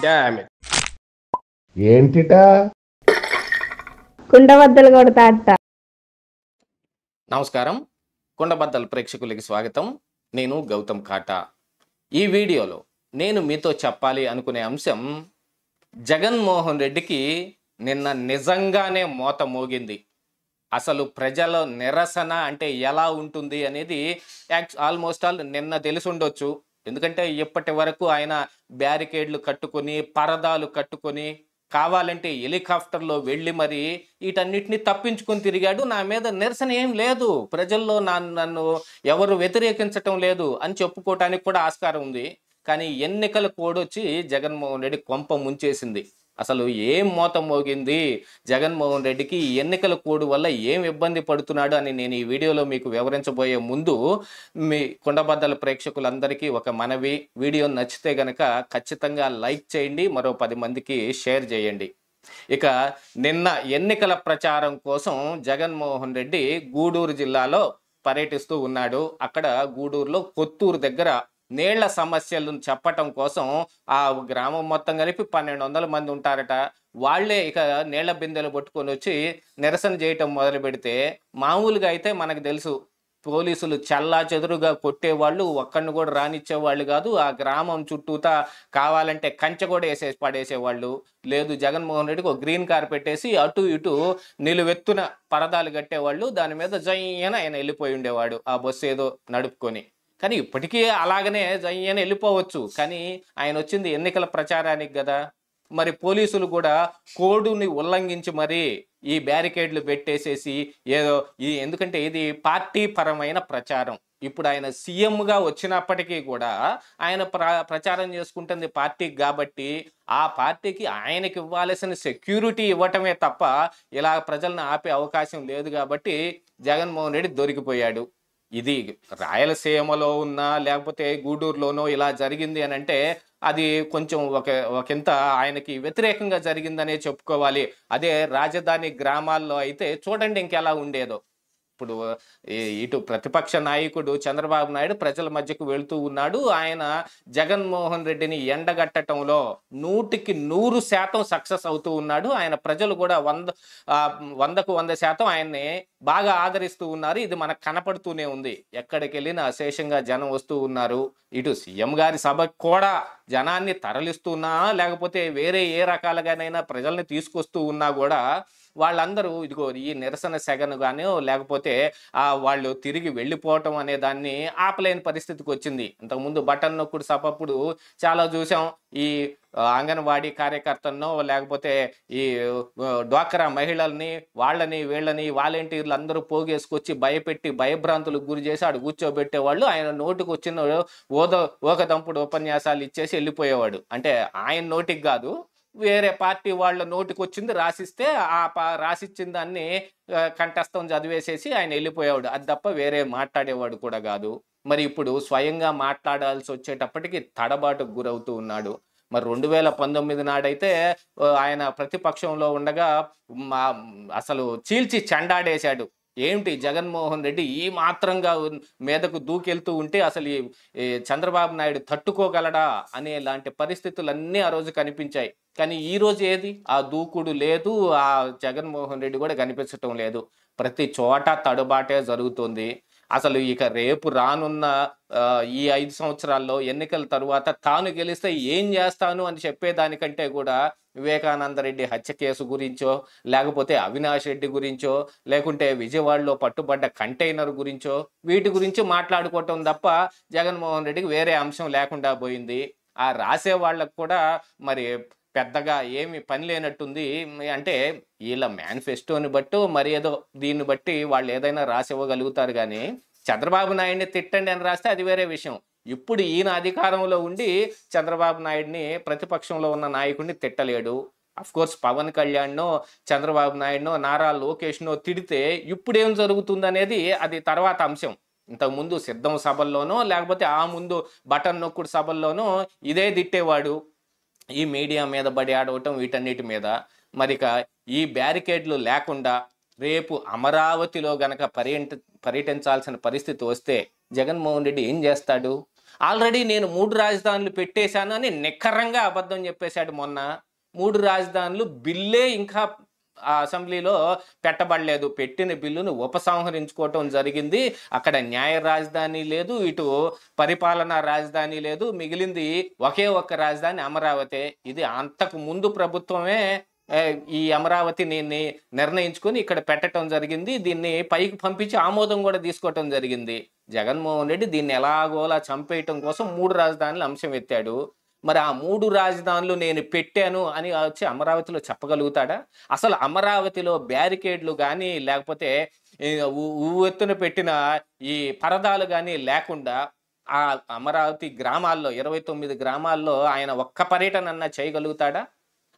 Damn it. ఏంటిటా కుండబద్దలు కొడతా అట్ట. నమస్కారం, కుండబద్దల ప్రేక్షకులకి స్వాగతం. నేను గౌతమ్ కాటా. ఈ వీడియోలో నేను మీతో చెప్పాలి అనుకునే అంశం, జగన్మోహన్ రెడ్డికి నిన్న నిజంగానే మోత మోగింది. అసలు ప్రజల నిరసన అంటే ఎలా ఉంటుంది అనేది ఆల్మోస్ట్ నిన్న తెలిసి ఉండొచ్చు. ఎందుకంటే ఇప్పటి వరకు ఆయన బ్యారికేడ్లు కట్టుకొని, పరదాలు కట్టుకొని, కావాలంటే హెలికాప్టర్లో వెళ్ళి మరి వీటన్నిటిని తప్పించుకొని తిరిగాడు. నా మీద నిరసన ఏం లేదు, ప్రజల్లో నన్ను ఎవరు వ్యతిరేకించటం లేదు అని చెప్పుకోవటానికి కూడా ఆస్కారం ఉంది. కానీ ఎన్నికల కోడ్ వచ్చి జగన్మోహన్ రెడ్డి కొంప ముంచేసింది. అసలు ఏం మోత మోగింది జగన్మోహన్ రెడ్డికి, ఎన్నికల కోడ్ వల్ల ఏం ఇబ్బంది పడుతున్నాడు అని నేను ఈ వీడియోలో మీకు వివరించబోయే ముందు మీ కుండబద్దల ప్రేక్షకులందరికీ ఒక మనవి, వీడియో నచ్చితే గనక ఖచ్చితంగా లైక్ చేయండి, మరో 10 మందికి షేర్ చేయండి. ఇక నిన్న ఎన్నికల ప్రచారం కోసం జగన్మోహన్ రెడ్డి గూడూరు జిల్లాలో పర్యటిస్తూ ఉన్నాడు. అక్కడ గూడూరులో కొత్తూరు దగ్గర నీళ్ల సమస్యలను చెప్పటం కోసం ఆ గ్రామం మొత్తం కలిపి 1200 మంది ఉంటారట. వాళ్లే ఇక నీళ్ల బిందెలు పట్టుకొని వచ్చి నిరసన చేయటం మొదలు పెడితే, మామూలుగా అయితే మనకు తెలుసు పోలీసులు చల్లా చెదురుగా కొట్టేవాళ్ళు, ఒక్కడిని కూడా రానిచ్చేవాళ్ళు కాదు. ఆ గ్రామం చుట్టూతా కావాలంటే కంచె కూడా వేసేసి పడేసేవాళ్ళు. లేదు, జగన్మోహన్ రెడ్డికి ఒక గ్రీన్ కార్ పెట్టేసి అటు ఇటు నిలువెత్తున పరదాలు కట్టేవాళ్ళు. దాని మీద జయ్యన ఆయన వెళ్ళిపోయి ఉండేవాడు ఆ బస్సు ఏదో నడుపుకొని. కానీ ఇప్పటికీ అలాగనే జయ్యన వెళ్ళిపోవచ్చు. కానీ ఆయన వచ్చింది ఎన్నికల ప్రచారానికి కదా. మరి పోలీసులు కూడా కోడుని ఉల్లంఘించి మరి ఈ బ్యారికేడ్లు పెట్టేసేసి ఏదో ఎందుకంటే ఇది పార్టీ పరమైన ప్రచారం. ఇప్పుడు ఆయన సీఎంగా వచ్చినప్పటికీ కూడా ఆయన ప్రచారం చేసుకుంటుంది పార్టీకి కాబట్టి, ఆ పార్టీకి ఆయనకి ఇవ్వాల్సిన సెక్యూరిటీ ఇవ్వటమే తప్ప ఇలా ప్రజలను ఆపే అవకాశం లేదు. కాబట్టి జగన్మోహన్ రెడ్డి దొరికిపోయాడు. ఇది రాయలసీమలో ఉన్నా లేకపోతే గూడూరులోనో ఇలా జరిగింది అని అంటే అది కొంచెం ఒకంత ఆయనకి వ్యతిరేకంగా జరిగిందనే చెప్పుకోవాలి. అదే రాజధాని గ్రామాల్లో అయితే చూడండి ఇంకెలా ఉండేదో. ఇప్పుడు ఇటు ప్రతిపక్ష నాయకుడు చంద్రబాబు నాయుడు ప్రజల మధ్యకు వెళుతూ ఉన్నాడు. ఆయన జగన్మోహన్ రెడ్డిని ఎండగట్టడంలో 100కి 100% సక్సెస్ అవుతూ ఉన్నాడు. ఆయన ప్రజలు కూడా 100కు 100% ఆయన్ని బాగా ఆదరిస్తూ ఉన్నారు. ఇది మనకు కనపడుతూనే ఉంది. ఎక్కడికి వెళ్ళినా అశేషంగా జనం వస్తూ ఉన్నారు. ఇటు సీఎం గారి సభకు కూడా జనాన్ని తరలిస్తున్నా, లేకపోతే వేరే ఏ రకాలుగానైనా ప్రజల్ని తీసుకొస్తూ ఉన్నా కూడా వాళ్ళందరూ ఇదిగో ఈ నిరసన సెగను గానో లేకపోతే వాళ్ళు తిరిగి వెళ్ళిపోవటం అనే దాన్ని ఆపలేని పరిస్థితికి వచ్చింది. ఇంతకుముందు బటన్ నొక్కుడు సభప్పుడు చాలా చూసాం. ఈ అంగన్వాడీ కార్యకర్తలను లేకపోతే ఈ డ్వాక్రా మహిళల్ని వాళ్ళని వీళ్ళని వాలంటీర్లు అందరూ పోగేసుకొచ్చి భయపెట్టి భయభ్రాంతులకు గురి చేసి ఆడు కూర్చోబెట్టేవాళ్ళు. ఆయన నోటికి వచ్చిన ఓకదంపుడు ఉపన్యాసాలు ఇచ్చేసి వెళ్ళిపోయేవాడు. అంటే ఆయన నోటికి కాదు, వేరే పార్టీ వాళ్ళ నోటికి వచ్చింది రాసిస్తే రాసిచ్చిన దాన్ని కంఠస్థం చదివేసేసి ఆయన వెళ్ళిపోయేవాడు. అది తప్ప వేరే మాట్లాడేవాడు కూడా కాదు. మరి ఇప్పుడు స్వయంగా మాట్లాడాల్సి వచ్చేటప్పటికి తడబాటుకు గురవుతూ ఉన్నాడు. మరి 2019 నాడైతే ఆయన ప్రతిపక్షంలో ఉండగా అసలు చీల్చి చెండాడేశాడు. ఏంటి జగన్మోహన్ రెడ్డి ఈ మాత్రంగా మీదకు దూకెళ్తూ ఉంటే అసలు ఈ చంద్రబాబు నాయుడు తట్టుకోగలడా అనే లాంటి పరిస్థితులన్నీ ఆ రోజు కనిపించాయి. కానీ ఈ రోజు ఏది ఆ దూకుడు లేదు, ఆ జగన్మోహన్ రెడ్డి కూడా కనిపించటం లేదు. ప్రతి చోట తడుబాటే జరుగుతుంది. అసలు ఇక రేపు రానున్న ఈ 5 సంవత్సరాల్లో ఎన్నికల తరువాత తాను గెలిస్తే ఏం చేస్తాను అని చెప్పేదానికంటే కూడా వివేకానంద రెడ్డి హత్య కేసు గురించో, లేకపోతే అవినాష్ రెడ్డి గురించో, లేకుంటే విజయవాడలో పట్టుబడ్డ కంటైనర్ గురించో వీటి గురించి మాట్లాడుకోవటం తప్ప జగన్మోహన్ రెడ్డికి వేరే అంశం లేకుండా పోయింది. ఆ రాసే వాళ్ళకు కూడా మరి పెద్దగా ఏమి పని లేనట్టుంది. అంటే వీళ్ళ మేనిఫెస్టోని బట్టి మరి ఏదో దీన్ని బట్టి వాళ్ళు ఏదైనా రాసివ్వగలుగుతారు. కానీ చంద్రబాబు నాయుడిని తిట్టండి అని రాస్తే అది వేరే విషయం. ఇప్పుడు ఈయన అధికారంలో ఉండి చంద్రబాబు నాయుడిని, ప్రతిపక్షంలో ఉన్న నాయకుడిని తిట్టలేడు. అఫ్కోర్స్ పవన్ కళ్యాణ్నో చంద్రబాబు నాయుడునో నారా లోకేష్నో తిడితే ఇప్పుడు ఏం జరుగుతుందనేది అది తర్వాత అంశం. ఇంతకుముందు సిద్ధం సభల్లోనో లేకపోతే ఆ ముందు బటన్ నొక్కుడు సభల్లోనో ఇదే తిట్టేవాడు. ఈ మీడియా మీద బడి ఆడవటం వీటన్నిటి మీద. మరిక ఈ బ్యారికేడ్లు లేకుండా రేపు అమరావతిలో గనక పర్యటించాల్సిన పరిస్థితి వస్తే జగన్మోహన్ రెడ్డి ఏం చేస్తాడు? ఆల్రెడీ నేను 3 రాజధానులు పెట్టేశాను అని నిక్కరంగా అబద్ధం చెప్పేశాడు మొన్న. 3 రాజధానులు బిల్లే ఇంకా ఆ అసెంబ్లీలో పెట్టబడలేదు. పెట్టిన బిల్లును ఉపసంహరించుకోవటం జరిగింది. అక్కడ న్యాయ రాజధాని లేదు, ఇటు పరిపాలనా రాజధాని లేదు. మిగిలింది ఒకే ఒక్క రాజధాని అమరావతి. ఇది అంతకు ముందు ప్రభుత్వమే ఈ అమరావతిని నిర్ణయించుకొని ఇక్కడ పెట్టడం జరిగింది. దీన్ని పైకి పంపించి ఆమోదం కూడా తీసుకోవటం జరిగింది. జగన్మోహన్ రెడ్డి దీన్ని ఎలాగోలా చంపేయటం కోసం 3 రాజధానులు అంశం ఎత్తాడు. మరి ఆ 3 రాజధానులు నేను పెట్టాను అని వచ్చి అమరావతిలో చెప్పగలుగుతాడా? అసలు అమరావతిలో బ్యారికేడ్లు కానీ లేకపోతే ఉవ్వెత్తున పెట్టిన ఈ పరదాలు కానీ లేకుండా ఆ అమరావతి గ్రామాల్లో 29 గ్రామాల్లో ఆయన ఒక్క పర్యటన అన్నా చేయగలుగుతాడా?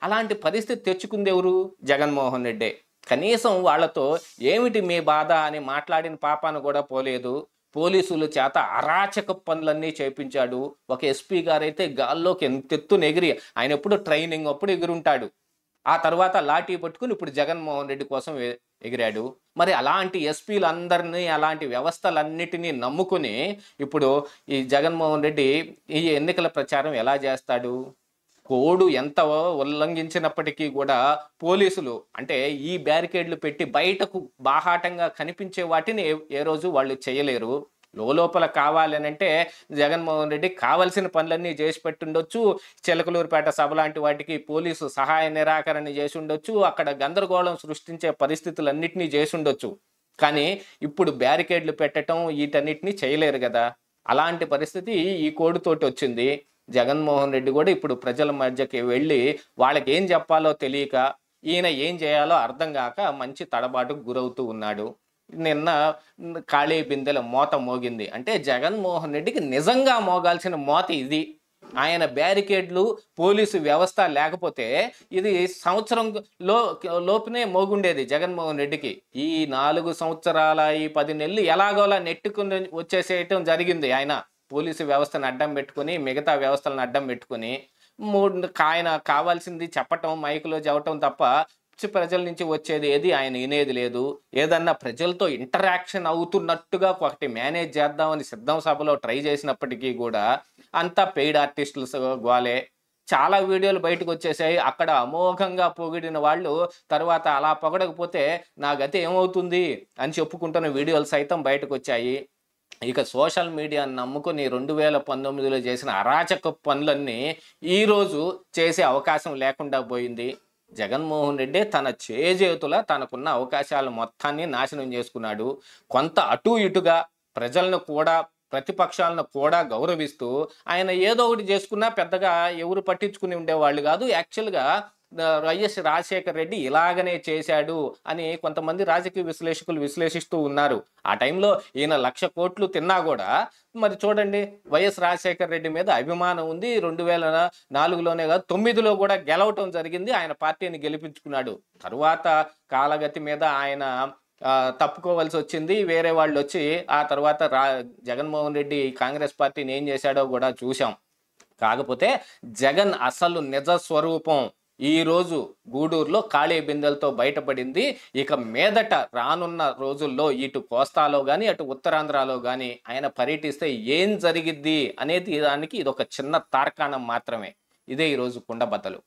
అలాంటి పరిస్థితి తెచ్చుకుంది ఎవరు? జగన్మోహన్ రెడ్డి. కనీసం వాళ్ళతో ఏమిటి మీ బాధ అని మాట్లాడిన పాపాను కూడా పోలేదు. పోలీసుల చేత అరాచక పనులన్నీ చేయించాడు. ఒక ఎస్పీ గారైతే గాల్లోకి ఎంతెత్తున ఎగిరి, ఆయన ఎప్పుడు ట్రైనింగ్ అప్పుడు ఎగురుంటాడు. ఆ తర్వాత లాఠీ పట్టుకుని ఇప్పుడు జగన్మోహన్ రెడ్డి కోసం ఎగిరాడు. మరి అలాంటి ఎస్పీలందరినీ అలాంటి వ్యవస్థలన్నిటినీ నమ్ముకుని ఇప్పుడు ఈ జగన్మోహన్ రెడ్డి ఈ ఎన్నికల ప్రచారం ఎలా చేస్తాడు? కోడ్ ఎంత ఉల్లంఘించినప్పటికీ కూడా పోలీసులు అంటే ఈ బ్యారికేడ్లు పెట్టి బయటకు బాహాటంగా కనిపించే వాటిని ఏ రోజు వాళ్ళు చేయలేరు. లోపల కావాలనంటే జగన్మోహన్ రెడ్డి కావలసిన పనులన్నీ చేసి పెట్టుండొచ్చు. చిలకలూరుపేట సభ లాంటి వాటికి పోలీసు సహాయ నిరాకరణ చేసి ఉండొచ్చు. అక్కడ గందరగోళం సృష్టించే పరిస్థితులన్నింటినీ చేసి ఉండొచ్చు. కానీ ఇప్పుడు బ్యారికేడ్లు పెట్టడం వీటన్నిటినీ చేయలేరు కదా. అలాంటి పరిస్థితి ఈ కోడ్తోటి వచ్చింది. జగన్మోహన్ రెడ్డి కూడా ఇప్పుడు ప్రజల మధ్యకి వెళ్ళి వాళ్ళకి ఏం చెప్పాలో తెలియక, ఈయన ఏం చేయాలో అర్థం కాక మంచి తడబాటుకు గురవుతూ ఉన్నాడు. నిన్న ఖాళీ బిందెల మోత మోగింది. అంటే జగన్మోహన్ రెడ్డికి నిజంగా మోగాల్సిన మోత ఇది. ఆయన బ్యారికేడ్లు పోలీసు వ్యవస్థ లేకపోతే ఇది లోపునే మోగుండేది జగన్మోహన్ రెడ్డికి. ఈ 4 సంవత్సరాల ఈ 10 నెలలు ఎలాగోలా నెట్టుకుని వచ్చేసేయటం జరిగింది. ఆయన పోలీసు వ్యవస్థను అడ్డం పెట్టుకుని, మిగతా వ్యవస్థలను అడ్డం పెట్టుకుని ఆయన కావాల్సింది చెప్పటం, మైకులో చెప్పటం తప్ప ప్రజల నుంచి వచ్చేది ఏది ఆయన వినేది లేదు. ఏదన్నా ప్రజలతో ఇంటరాక్షన్ అవుతున్నట్టుగా ఒకటి మేనేజ్ చేద్దామని సిద్ధం సభలో ట్రై చేసినప్పటికీ కూడా అంతా పెయిడ్ ఆర్టిస్టులు గోలే. చాలా వీడియోలు బయటకు వచ్చేసాయి. అక్కడ అమోఘంగా పొగిడిన వాళ్ళు తర్వాత అలా పొగడకపోతే నా గతి ఏమవుతుంది అని చెప్పుకుంటున్న వీడియోలు సైతం బయటకు వచ్చాయి. ఇక సోషల్ మీడియాను నమ్ముకుని 2019లో చేసిన అరాచక పనులన్నీ ఈరోజు చేసే అవకాశం లేకుండా పోయింది. జగన్మోహన్ రెడ్డి తన చేజేతుల తనకున్న అవకాశాలు మొత్తాన్ని నాశనం చేసుకున్నాడు. కొంత అటు ఇటుగా ప్రజలను కూడా ప్రతిపక్షాలను కూడా గౌరవిస్తూ ఆయన ఏదో ఒకటి చేసుకున్నా పెద్దగా ఎవరు పట్టించుకుని ఉండేవాళ్ళు కాదు. యాక్చువల్గా వైఎస్ రాజశేఖర్ రెడ్డి ఇలాగనే చేశాడు అని కొంతమంది రాజకీయ విశ్లేషకులు విశ్లేషిస్తూ ఉన్నారు. ఆ టైంలో ఈయన 1,00,000 కోట్లు తిన్నా కూడా మరి చూడండి వైఎస్ రాజశేఖర్ రెడ్డి మీద అభిమానం ఉంది. 2004లోనే కాదు 9లో కూడా గెలవటం జరిగింది. ఆయన పార్టీని గెలిపించుకున్నాడు. తరువాత కాలగతి మీద ఆయన తప్పుకోవాల్సి వచ్చింది. వేరే వాళ్ళు వచ్చి ఆ తర్వాత జగన్మోహన్ రెడ్డి కాంగ్రెస్ పార్టీని ఏం చేశాడో కూడా చూసాం. కాకపోతే జగన్ అసలు నిజ స్వరూపం ఈరోజు గూడూరులో ఖాళీ బిందెలతో బయటపడింది. ఇక మీదట రానున్న రోజుల్లో ఇటు కోస్తాలో కానీ అటు ఉత్తరాంధ్రలో కానీ ఆయన పర్యటిస్తే ఏం జరిగిద్ది అనేది దానికి ఇదొక చిన్న తార్కాణం మాత్రమే. ఇదే ఈరోజు కుండబద్దలు.